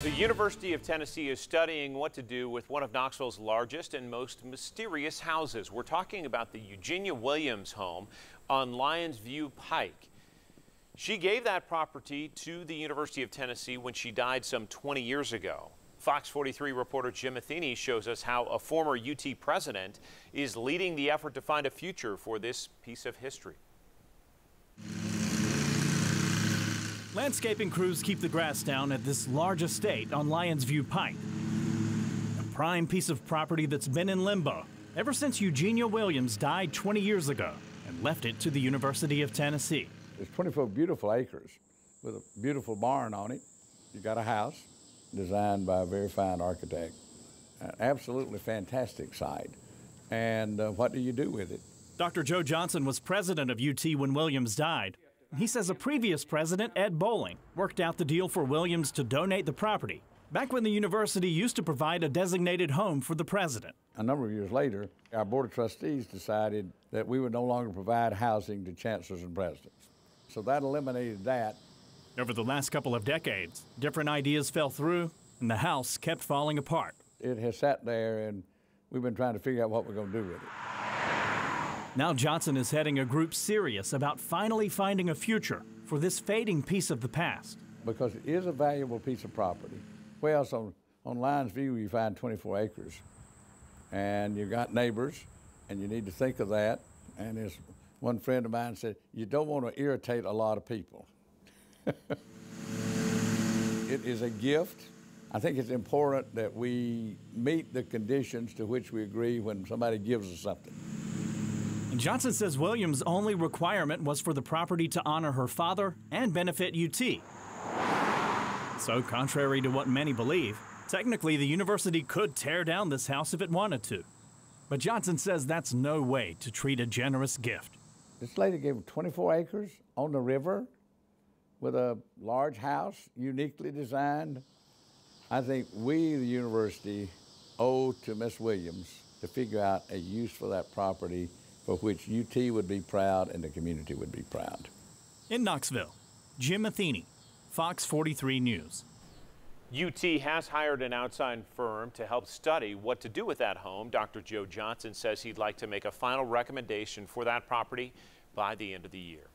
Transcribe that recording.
The University of Tennessee is studying what to do with one of Knoxville's largest and most mysterious houses. We're talking about the Eugenia Williams home on Lions View Pike. She gave that property to the University of Tennessee when she died some 20 years ago. Fox 43 reporter Jim Athene shows us how a former UT president is leading the effort to find a future for this piece of history. Landscaping crews keep the grass down at this large estate on Lions View Pike. A prime piece of property that's been in limbo ever since Eugenia Williams died 20 years ago and left it to the University of Tennessee. There's 24 beautiful acres with a beautiful barn on it. You got a house designed by a very fine architect. An absolutely fantastic site. And what do you do with it? Dr. Joe Johnson was president of UT when Williams died. He says a previous president, Ed Bowling, worked out the deal for Williams to donate the property back when the university used to provide a designated home for the president. A number of years later, our board of trustees decided that we would no longer provide housing to chancellors and presidents. So that eliminated that. Over the last couple of decades, different ideas fell through and the house kept falling apart. It has sat there and we've been trying to figure out what we're going to do with it. Now Johnson is heading a group serious about finally finding a future for this fading piece of the past. Because it is a valuable piece of property. Where else on Lions View you find 24 acres? And you've got neighbors, and you need to think of that. And as one friend of mine said, you don't want to irritate a lot of people. It is a gift. I think it's important that we meet the conditions to which we agree when somebody gives us something. And Johnson says Williams' only requirement was for the property to honor her father and benefit UT. So, contrary to what many believe, technically the university could tear down this house if it wanted to. But Johnson says that's no way to treat a generous gift. This lady gave him 24 acres on the river with a large house, uniquely designed. I think we, the university, owe to Miss Williams to figure out a use for that property for which UT would be proud and the community would be proud. In Knoxville, Jim Athene, Fox 43 News. UT has hired an outside firm to help study what to do with that home. Dr. Joe Johnson says he'd like to make a final recommendation for that property by the end of the year.